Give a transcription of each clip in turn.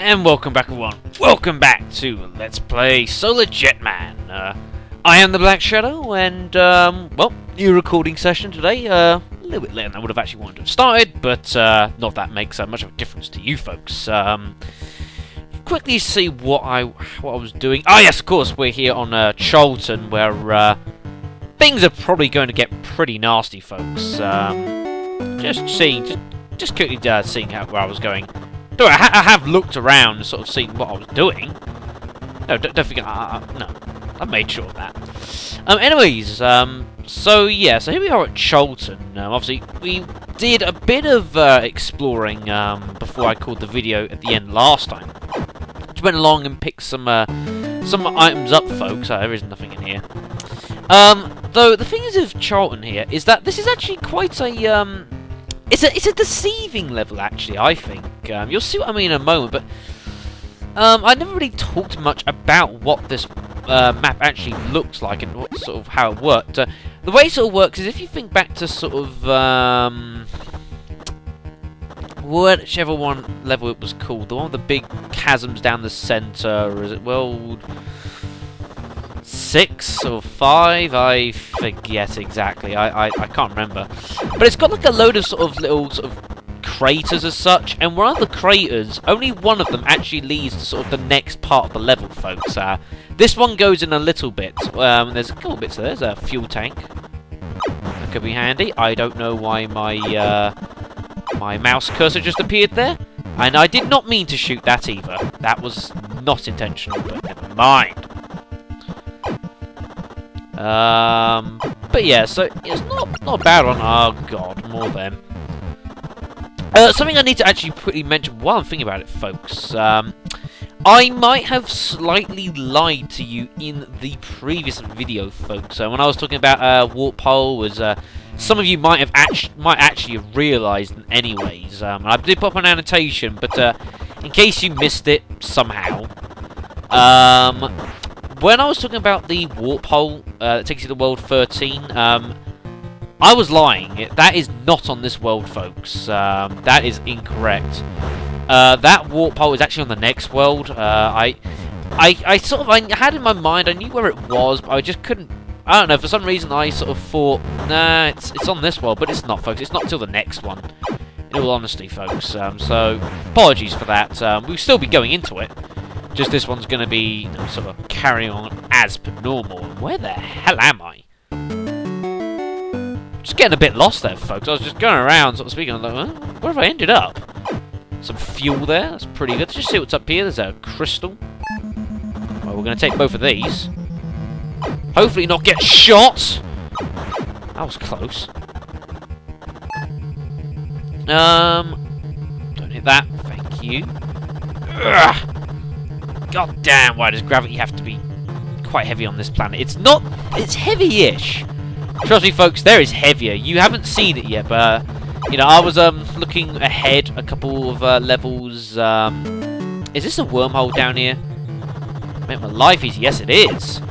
And welcome back everyone, welcome back to Let's Play Solar Jetman. I am the Black Shadow, and well, new recording session today, a little bit later than I would have actually wanted to have started, but not that makes much of a difference to you folks. Quickly see what I was doing. Ah yes, of course, we're here on Chorlton, where things are probably going to get pretty nasty, folks. Just quickly seeing where I was going. I have looked around and sort of seen what I was doing. No, don't forget. No, I made sure of that. Anyways, so yeah, so here we are at Chorlton. Obviously, we did a bit of exploring before I called the video at the end last time. Just went along and picked some items up, folks. There is nothing in here. Though the thing is with Chorlton here is that this is actually quite a It's a deceiving level, actually, I think. You'll see what I mean in a moment, but I never really talked much about what this map actually looks like and what sort of how it worked. The way it sort of works is if you think back to sort of whichever one level it was called, the one with the big chasms down the centre, or is it World 6 or 5? I forget exactly. I can't remember. But it's got like a load of sort of little sort of craters as such, and one of the craters, only one of them actually leads to sort of the next part of the level, folks. This one goes in a little bit. There's a couple bits there. There's a fuel tank. That could be handy. I don't know why my my mouse cursor just appeared there. And I did not mean to shoot that either. That was not intentional, but never mind. But yeah, so it's not bad on. Oh god, more of them. Something I need to actually quickly mention while I'm thinking about it, folks. I might have slightly lied to you in the previous video, folks. When I was talking about warp hole, was some of you might actually have realised, anyways. I did put up an annotation, but in case you missed it somehow, when I was talking about the warp hole that takes you to world 13, I was lying. That is not on this world, folks. That is incorrect. That warp hole is actually on the next world. I had in my mind, I knew where it was, but I just couldn't. I don't know, for some reason I sort of thought, nah, it's on this world, but it's not, folks. It's not till the next one, in all honesty, folks. So apologies for that. We'll still be going into it. Just this one's going to be sort of carrying on as per normal. And where the hell am I? Just getting a bit lost there, folks. I was just going around, sort of speaking. I'm like, where have I ended up? Some fuel there. That's pretty good. Let's just see what's up here. There's a crystal. Well, we're going to take both of these. Hopefully not get shot. That was close. Don't hit that. Thank you. Ugh. God damn, why does gravity have to be quite heavy on this planet? It's not... It's heavy-ish. Trust me, folks, there is heavier. You haven't seen it yet, but... you know, I was looking ahead a couple of levels. Is this a wormhole down here? Make my life easy. Yes, it is.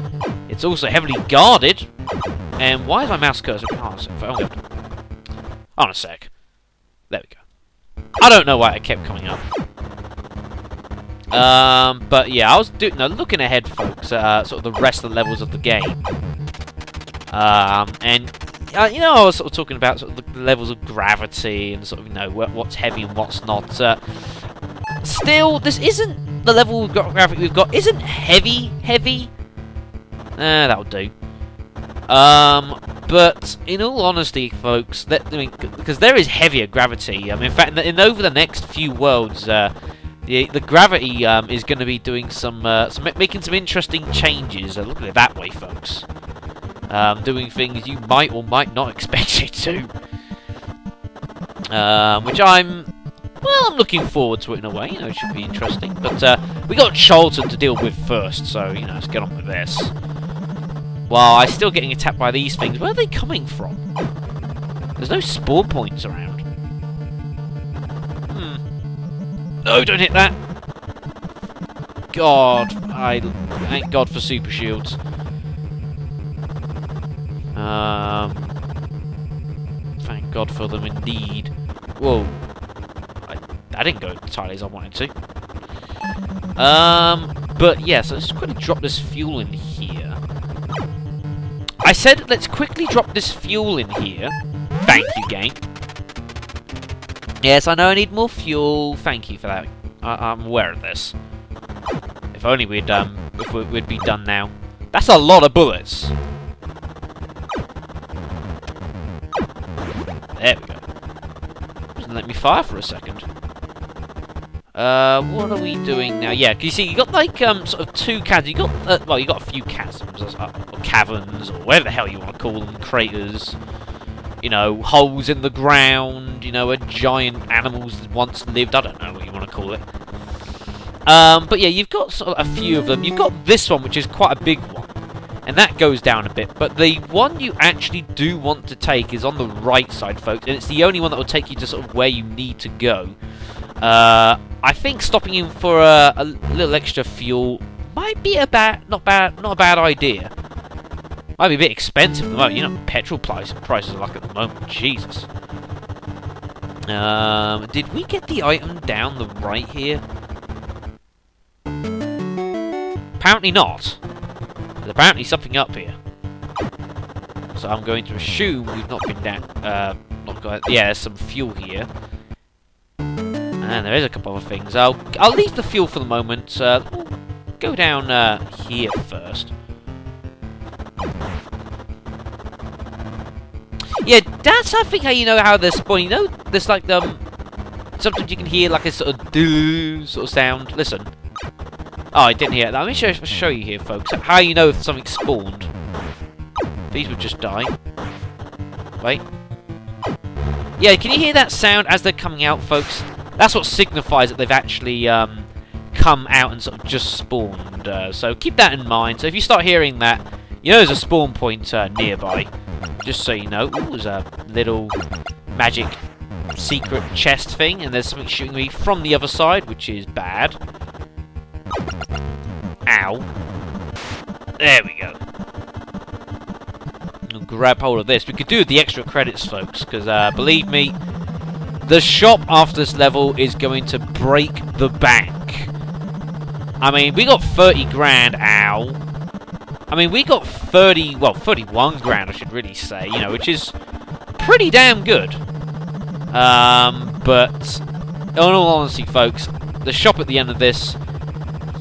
It's also heavily guarded. And why is my mouse cursor... Hold on a sec. There we go. I don't know why it kept coming up. But yeah, I was looking ahead, folks, sort of the rest of the levels of the game. And you know, I was sort of talking about sort of the levels of gravity and sort of, you know, what's heavy and what's not. Still, this isn't the level of gravity we've got. Isn't heavy. That'll do. But in all honesty, folks, because there is heavier gravity. In fact, over the next few worlds, the gravity is going to be doing making some interesting changes. Look at it that way, folks. Doing things you might or might not expect it to. Which I'm looking forward to it in a way. You know, it should be interesting. But we got Chorlton to deal with first, so you know, let's get on with this. While I'm still getting attacked by these things, where are they coming from? There's no spawn points around. No, don't hit that! God, I thank God for super shields. Thank God for them indeed. Whoa. I didn't go entirely as I wanted to. But yeah, so let's just quickly drop this fuel in here. I said let's quickly drop this fuel in here. Thank you, game. Yes, I know I need more fuel. Thank you for that. I'm aware of this. If only we'd be done now. That's a lot of bullets. There we go. Doesn't let me fire for a second. What are we doing now? Yeah, can you see you got like sort of two chasms. You got well, you got a few chasms or caverns or whatever the hell you want to call them, craters. You know, holes in the ground. You know, where giant animals once lived. I don't know what you want to call it. But yeah, you've got sort of a few of them. You've got this one, which is quite a big one, and that goes down a bit. But the one you actually do want to take is on the right side, folks, and it's the only one that will take you to sort of where you need to go. I think stopping in for a little extra fuel might be not a bad idea. Might be a bit expensive at the moment. You know, petrol prices are like at the moment. Jesus. Did we get the item down the right here? Apparently not. There's apparently something up here. So I'm going to assume we've not been down. Yeah, there's some fuel here. And there is a couple other things. I'll leave the fuel for the moment. We'll go down here first. Yeah, that's I think how you know how they're spawning. You know, there's like sometimes you can hear like a sort of doo sort of sound. Listen. Oh, I didn't hear it. Let me show you here, folks. How you know if something spawned. These would just die. Wait. Yeah, can you hear that sound as they're coming out, folks? That's what signifies that they've actually come out and sort of just spawned. So keep that in mind. So if you start hearing that, you know there's a spawn point nearby. Just so you know. Ooh, there's a little magic secret chest thing, and there's something shooting me from the other side, which is bad. Ow. There we go. I'll grab hold of this. We could do with the extra credits, folks, because believe me, the shop after this level is going to break the bank. I mean, we got 30 grand, ow. I mean, we got 31 grand, I should really say, you know, which is pretty damn good. But, in all honesty, folks, the shop at the end of this,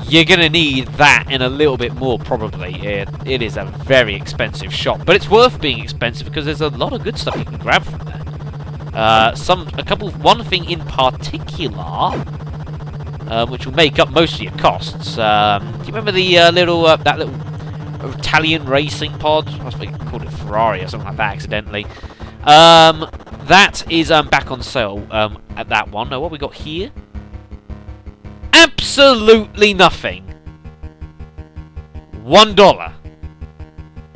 you're going to need that and a little bit more, probably. It is a very expensive shop, but it's worth being expensive because there's a lot of good stuff you can grab from there. One thing in particular, which will make up most of your costs. Do you remember the that little Italian racing pod? I think I called it Ferrari or something like that accidentally. That is back on sale at that one. Now, what we got here? Absolutely nothing. $1.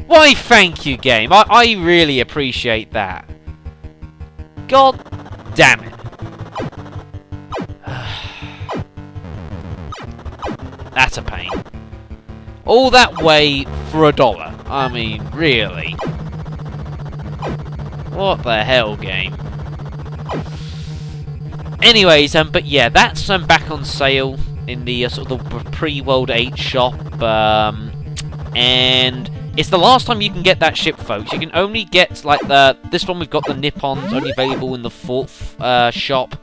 Why, thank you, game. I really appreciate that. God damn it. That's a pain. All that way for $1. I mean, really. What the hell, game? Anyways, but yeah, that's back on sale in the sort of the pre-World 8 shop, and it's the last time you can get that ship, folks. You can only get like this one. We've got the Nippons only available in the 4th shop,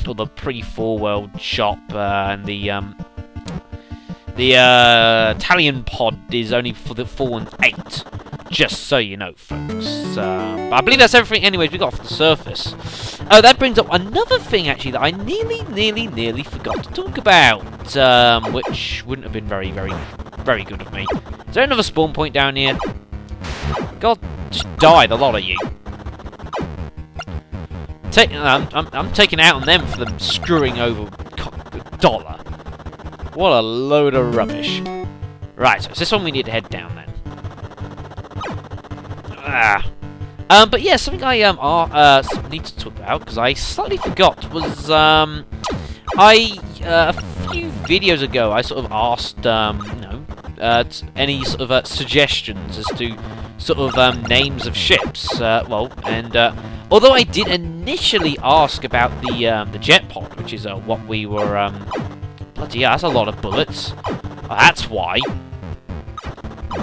or the pre-4 World shop, and the Italian pod is only for the 4 and 8. Just so you know, folks. But I believe that's everything. Anyways, we got off the surface. Oh, that brings up another thing, actually, that I nearly forgot to talk about, which wouldn't have been very good of me. Is there another spawn point down here? God, just die, the lot of you. I'm taking out on them for them screwing over $1. What a load of rubbish. Right, so it's this one we need to head down then. But yeah, something I need to talk about, because I slightly forgot, was a few videos ago I sort of asked any sort of suggestions as to sort of names of ships. Although I did initially ask about the jet pod, which is what we were bloody hell, that's a lot of bullets. Oh, that's why.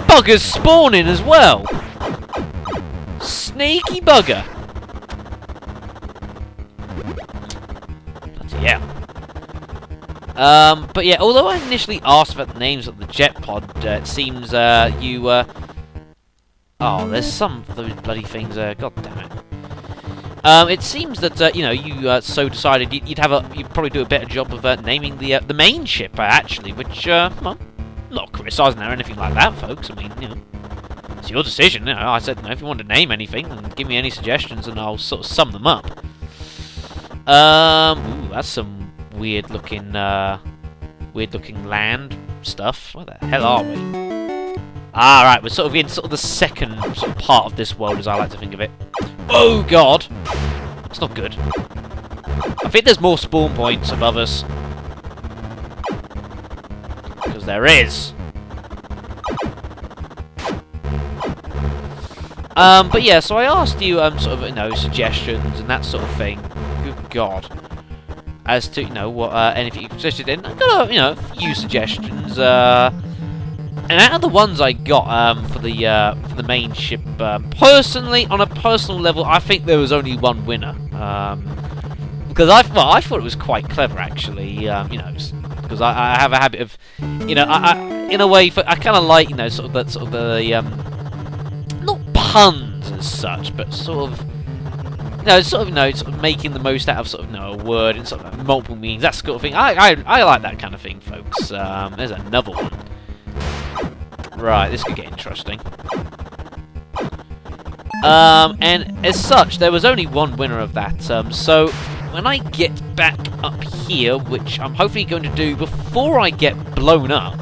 Buggers spawning as well. Sneaky bugger. Bloody hell. But yeah, although I initially asked about the names of the jet pod, it seems you oh, there's some of those bloody things. God damn it. It seems that you know, you so decided you'd probably do a better job of naming the main ship actually, which well, not criticising or anything like that, folks. I mean, you know, it's your decision. You know, I said, you know, if you want to name anything, then give me any suggestions, and I'll sort of sum them up. Ooh, that's some weird-looking land stuff. Where the hell are we? Ah, right, we're sort of in sort of the second sort of part of this world, as I like to think of it. Oh God, it's not good. I think there's more spawn points above us. Because there is. But yeah, so I asked you sort of, you know, suggestions and that sort of thing. Good God. As to, you know, what anything you suggested, and I got, you know, a few suggestions. And out of the ones I got for the main ship, personally, on a personal level, I think there was only one winner. Because I thought it was quite clever, actually. You know, because I have a habit of, you know, I in a way, I kind of like, you know, sort of the not puns as such, but sort of, you know, sort of making the most out of sort of, you know, a word and sort of multiple meanings, that sort of thing. I like that kind of thing, folks. There's another one. Right, this could get interesting. And as such, there was only one winner of that. So when I get back up here, which I'm hopefully going to do before I get blown up,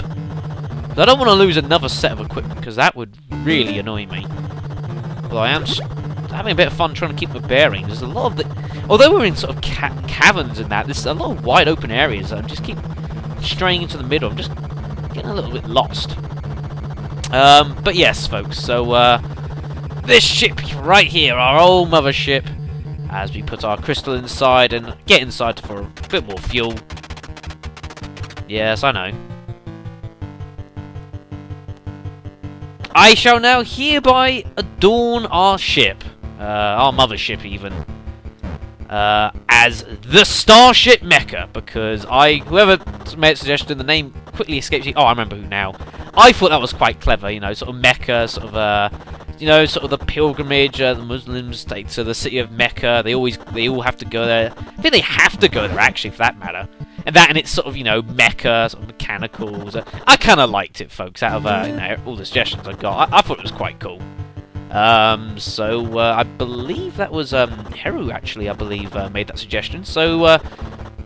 I don't want to lose another set of equipment, because that would really annoy me. Although I am having a bit of fun trying to keep my bearings. There's a lot of the... Although we're in sort of caverns and that, there's a lot of wide open areas. I just keep straying into the middle. I'm just getting a little bit lost. But yes, folks, so, this ship right here, our old mothership, as we put our crystal inside and get inside for a bit more fuel. Yes, I know. I shall now hereby adorn our ship, our mothership even, as the Starship Mecca, because whoever made a suggestion, the name quickly escapes me. Oh, I remember who now. I thought that was quite clever, you know, sort of Mecca, sort of, you know, sort of the pilgrimage the Muslims take to the city of Mecca. They all have to go there. I think they have to go there, actually, for that matter. And it's sort of, you know, Mecca, sort of mechanicals. I kind of liked it, folks, out of, you know, all the suggestions I got. I thought it was quite cool. So, I believe that was, Heru, actually, I believe, made that suggestion. So,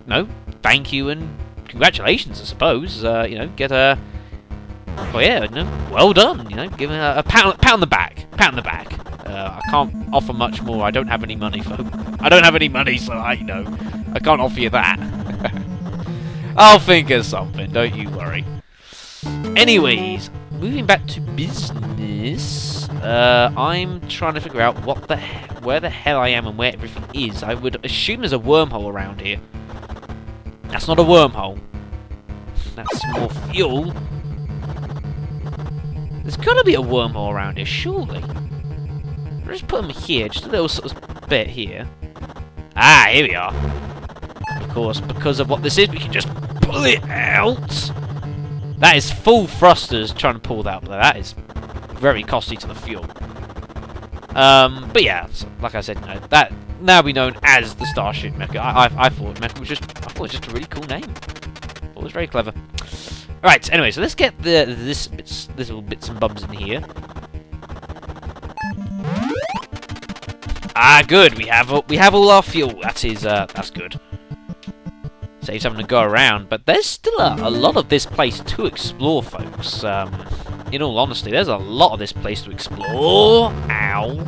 no, thank you and congratulations, I suppose. You know, get a... Well, yeah, no, well done. You know, give him a pound on the back. Pound on the back. I can't offer much more. I don't have any money, folks. I don't have any money, so I can't offer you that. I'll think of something. Don't you worry. Anyways, moving back to business. I'm trying to figure out where the hell I am and where everything is. I would assume there's a wormhole around here. That's not a wormhole. That's more fuel. There's got to be a wormhole around here, surely. I'll just put them here, just a little sort of bit here. Ah, here we are. Of course, because of what this is, we can just pull it out. That is full thrusters trying to pull that up there. That is very costly to the fuel. But yeah, so, like I said, you know, that now be known as the Starship Mecca. I thought Mecca was just a really cool name. It was very clever. Right, anyway, so let's get this little bits and bobs in here. Ah, good. We have all our fuel. That's good. Saves having to go around, but there's still a lot of this place to explore, folks. In all honesty, there's a lot of this place to explore. Ow.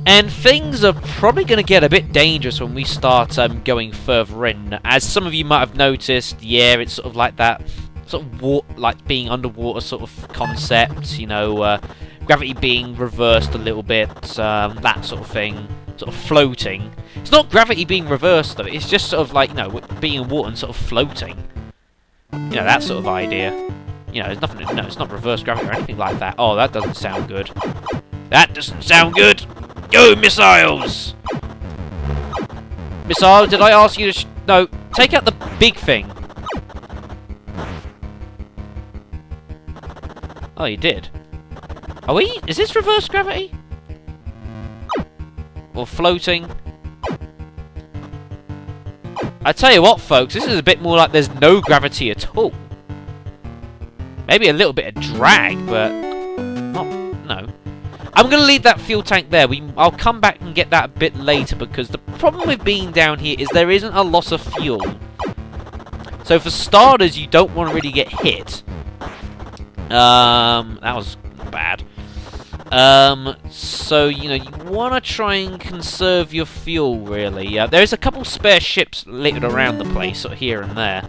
And things are probably going to get a bit dangerous when we start going further in. As some of you might have noticed, yeah, it's sort of like that, sort of like being underwater sort of concept, you know, gravity being reversed a little bit, that sort of thing. sort of floating. It's not gravity being reversed though. It's just sort of like, you know, being in water and sort of floating. You know, that sort of idea. You know, there's nothing. No, it's not reverse gravity or anything like that. Oh, that doesn't sound good. That doesn't sound good. Go missiles! Missile, did I ask you to? No, take out the big thing. Oh, you did. Are we? Is this reverse gravity? Or floating? I tell you what, folks, this is a bit more like there's no gravity at all. Maybe a little bit of drag, but not. No. I'm going to leave that fuel tank there. I'll come back and get that a bit later because the problem with being down here is there isn't a lot of fuel. So for starters, you don't want to really get hit. That was bad. So, you know, you want to try and conserve your fuel, really. There's a couple spare ships littered around the place, sort of here and there.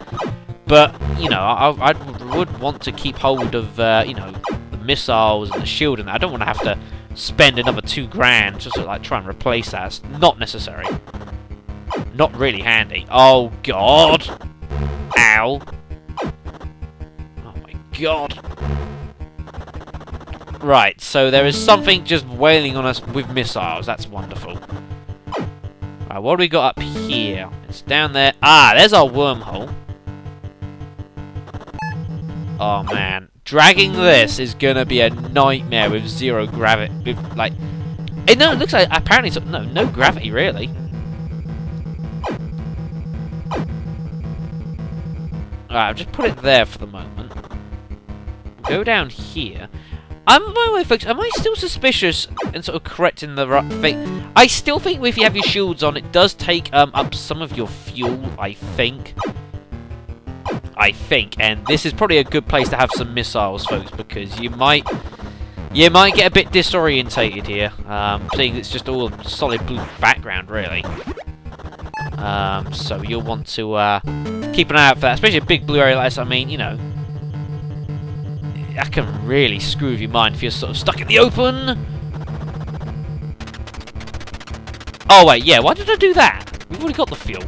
But, you know, I would want to keep hold of, you know, the missiles and the shield and that. I don't want to have to spend another $2,000 just to, like, try and replace that. It's not necessary. Not really handy. Oh, God! Ow! Oh, my God! Right, so there is something just wailing on us with missiles. That's wonderful. Right, what do we got up here? It's down there. Ah, there's our wormhole. Oh, man. Dragging this is gonna be a nightmare with zero gravity. With, like... no, it looks like... Apparently, no gravity, really. Alright, I'll just put it there for the moment. Go down here. By the way, folks, am I still suspicious and sort of correct in the right thing? I still think if you have your shields on, it does take up some of your fuel, I think. And this is probably a good place to have some missiles, folks, because you might get a bit disorientated here, seeing it's just all a solid blue background, really. So you'll want to keep an eye out for that, especially a big blue area like this. I mean, you know, that can really screw with your mind if you're sort of stuck in the open. Oh wait, yeah, why did I do that? We've already got the fuel.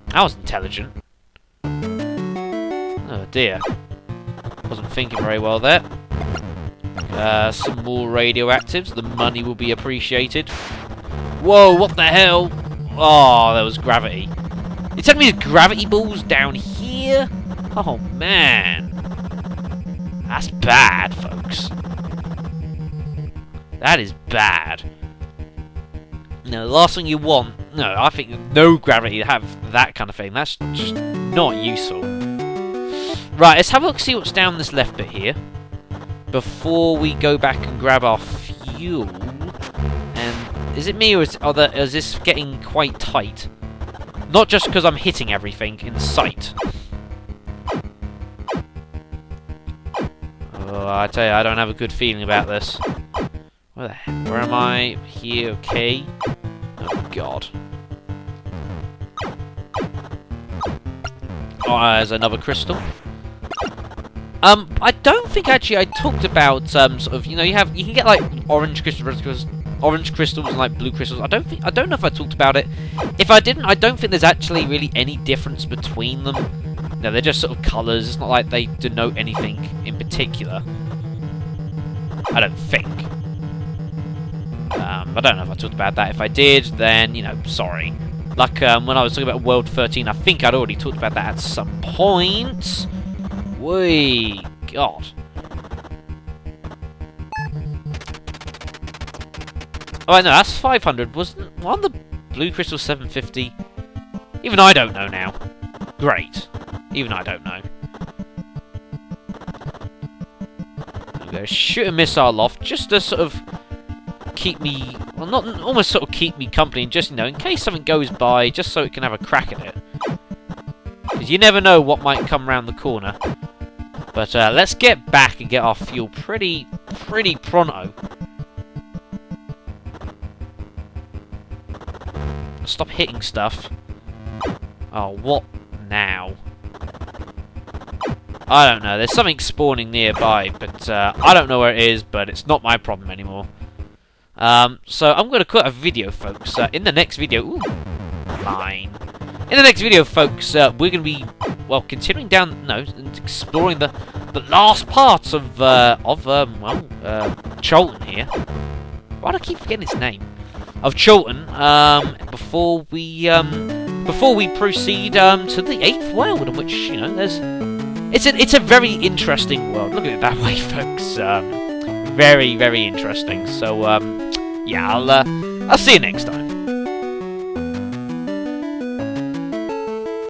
That was intelligent. Oh dear. Wasn't thinking very well there. Some more radioactives. The money will be appreciated. Whoa, what the hell? Oh, there was gravity. You're telling me there's gravity balls down here? Oh, man. That's bad, folks. That is bad. No, the last thing you want... No, I think no gravity to have that kind of thing. That's just not useful. Right, let's have a look, see what's down this left bit here. Before we go back and grab our fuel. And is it me or is this getting quite tight? Not just because I'm hitting everything in sight. Oh, I tell you, I don't have a good feeling about this. Where am I? Here, okay. Oh, God. Oh, there's another crystal. I don't think actually I talked about sort of, you know, you can get like orange crystals and like blue crystals. I don't know if I talked about it. If I didn't, I don't think there's actually really any difference between them. No, they're just sort of colours. It's not like they denote anything in particular. I don't think. I don't know if I talked about that. If I did, then, you know, sorry. Like, when I was talking about World 13, I think I'd already talked about that at some point. Whee! God. Oh, no, that's 500. Wasn't the blue crystal 750? Even I don't know now. Great. Even I don't know. I'm going to shoot a missile off just to sort of keep me... Well, not almost sort of keep me company, just, you know, in case something goes by, just so it can have a crack at it. Because you never know what might come round the corner. But let's get back and get our fuel pretty pronto. Stop hitting stuff. Oh, what now? I don't know. There's something spawning nearby, but I don't know where it is, but it's not my problem anymore. So I'm going to cut a video, folks. In the next video... Ooh, mine. In the next video, folks, we're going to be, well, continuing down... No, exploring the last parts of Chorlton here. Why do I keep forgetting his name? Of Chorlton, before we proceed to the 8th world, in which, you know, there's... It's a very interesting world. Look at it that way, folks. Very, very interesting. So, yeah, I'll see you next time.